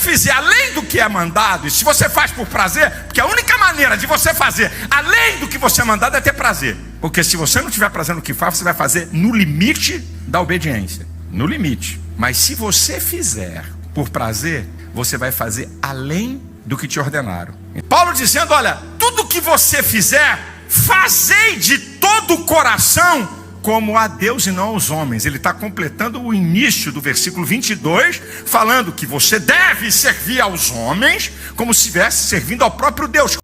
fizer além do que é mandado, e se você faz por prazer, porque a única maneira de você fazer além do que você é mandado é ter prazer. Porque se você não tiver prazer no que faz, você vai fazer no limite da obediência. No limite. Mas se você fizer por prazer, você vai fazer além do que te ordenaram. Paulo dizendo, olha, tudo que você fizer, fazei de todo o coração, como a Deus e não aos homens. Ele está completando o início do versículo 22, falando que você deve servir aos homens, como se estivesse servindo ao próprio Deus.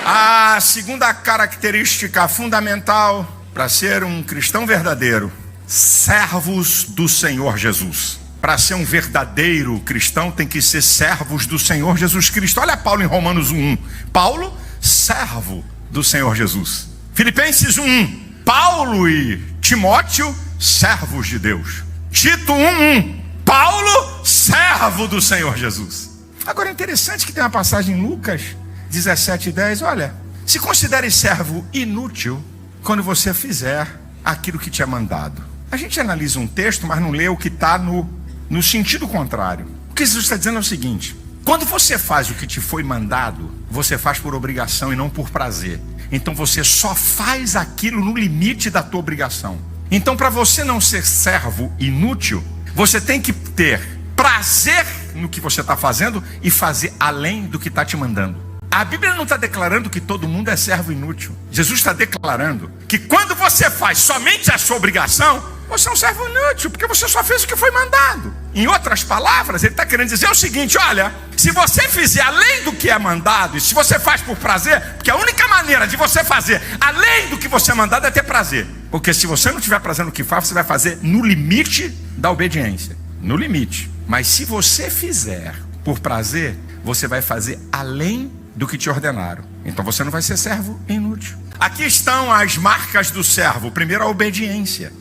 A segunda característica fundamental para ser um cristão verdadeiro: servos do Senhor Jesus. Para ser um verdadeiro cristão, tem que ser servos do Senhor Jesus Cristo. Olha Paulo em Romanos 1:1. Paulo, servo do Senhor Jesus. Filipenses 1:1. Paulo e Timóteo, servos de Deus. Tito 1:1. Paulo, servo do Senhor Jesus. Agora é interessante que tem uma passagem em Lucas 17:10. Olha, se considere servo inútil quando você fizer aquilo que te é mandado. A gente analisa um texto, mas não lê o que está no sentido contrário. O que Jesus está dizendo é o seguinte: quando você faz o que te foi mandado, você faz por obrigação e não por prazer. Então você só faz aquilo no limite da tua obrigação. Então, para você não ser servo inútil, você tem que ter prazer no que você está fazendo e fazer além do que está te mandando. A Bíblia não está declarando que todo mundo é servo inútil. Jesus está declarando que quando você faz somente a sua obrigação, você é um servo inútil, porque você só fez o que foi mandado. Em outras palavras, ele está querendo dizer o seguinte: olha, se você fizer além do que é mandado, e se você faz por prazer, porque a única maneira de você fazer além do que você é mandado é ter prazer. Porque se você não tiver prazer no que faz, você vai fazer no limite da obediência. No limite. Mas se você fizer por prazer, você vai fazer além do que te ordenaram. Então você não vai ser servo inútil. Aqui estão as marcas do servo. Primeiro, a obediência.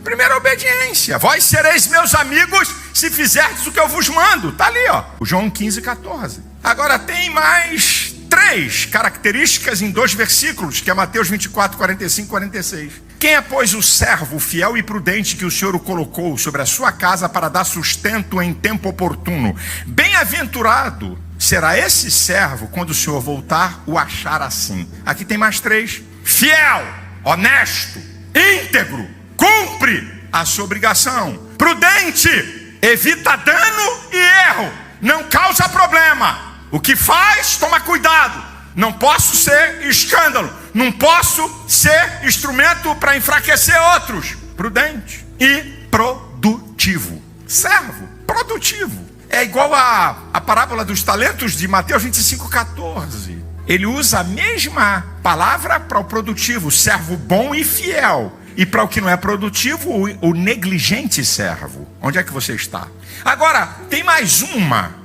Primeiro, a obediência. Vós sereis meus amigos se fizerdes o que eu vos mando. Está ali, ó. O João 15:14. Agora tem mais 3 características em 2 versículos, que é Mateus 24, 45 e 46. Quem é, pois, o servo fiel e prudente que o Senhor o colocou sobre a sua casa para dar sustento em tempo oportuno? Bem-aventurado será esse servo quando o Senhor voltar o achar assim. Aqui tem mais 3. Fiel, honesto, íntegro, cumpre a sua obrigação. Prudente, evita dano e erro, não causa problema. O que faz, toma cuidado. Não posso ser escândalo, não posso ser instrumento para enfraquecer outros. Prudente e produtivo. Servo, produtivo. É igual a parábola dos talentos de Mateus 25:14. Ele usa a mesma palavra para o produtivo, servo bom e fiel. E para o que não é produtivo, o negligente servo. Onde é que você está? Agora, tem mais uma.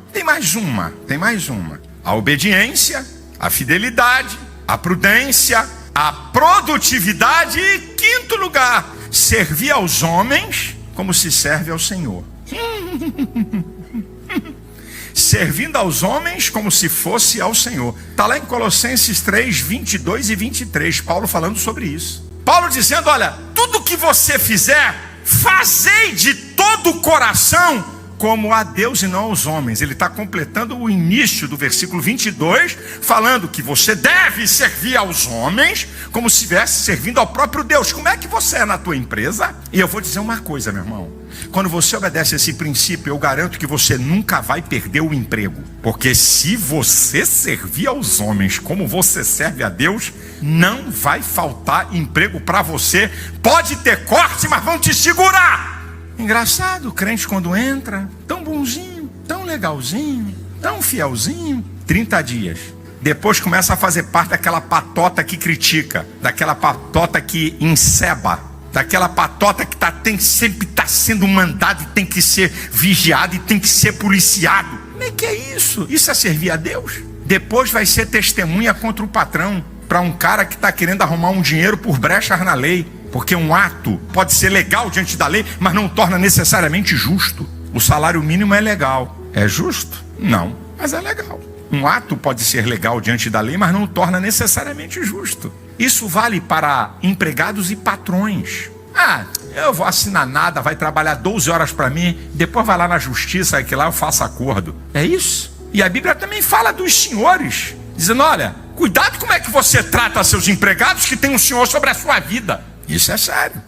A obediência, a fidelidade, a prudência, a produtividade e, quinto lugar, servir aos homens como se serve ao Senhor. Servindo aos homens como se fosse ao Senhor. Está lá em Colossenses 3, 22 e 23, Paulo falando sobre isso. Paulo dizendo, olha, tudo que você fizer, fazei de todo o coração, como a Deus e não aos homens. Ele está completando o início do versículo 22, falando que você deve servir aos homens, como se estivesse servindo ao próprio Deus. Como é que você é na tua empresa? E eu vou dizer uma coisa, meu irmão. Quando você obedece esse princípio, eu garanto que você nunca vai perder o emprego. Porque se você servir aos homens como você serve a Deus, não vai faltar emprego para você. Pode ter corte, mas vão te segurar. Engraçado, o crente quando entra, tão bonzinho, tão legalzinho, tão fielzinho, 30 dias. Depois começa a fazer parte daquela patota que critica, daquela patota que enceba, daquela patota que sempre está sendo mandado e tem que ser vigiado e tem que ser policiado. Como é que é isso? Isso é servir a Deus? Depois vai ser testemunha contra o patrão, para um cara que está querendo arrumar um dinheiro por brechas na lei. Porque um ato pode ser legal diante da lei, mas não torna necessariamente justo. O salário mínimo é legal. É justo? Não, mas é legal. Um ato pode ser legal diante da lei, mas não o torna necessariamente justo. Isso vale para empregados e patrões. Eu vou assinar nada, vai trabalhar 12 horas para mim, depois vai lá na justiça, que lá eu faço acordo. É isso. E a Bíblia também fala dos senhores, dizendo, olha, cuidado como é que você trata seus empregados, que tem um senhor sobre a sua vida. Isso é sério.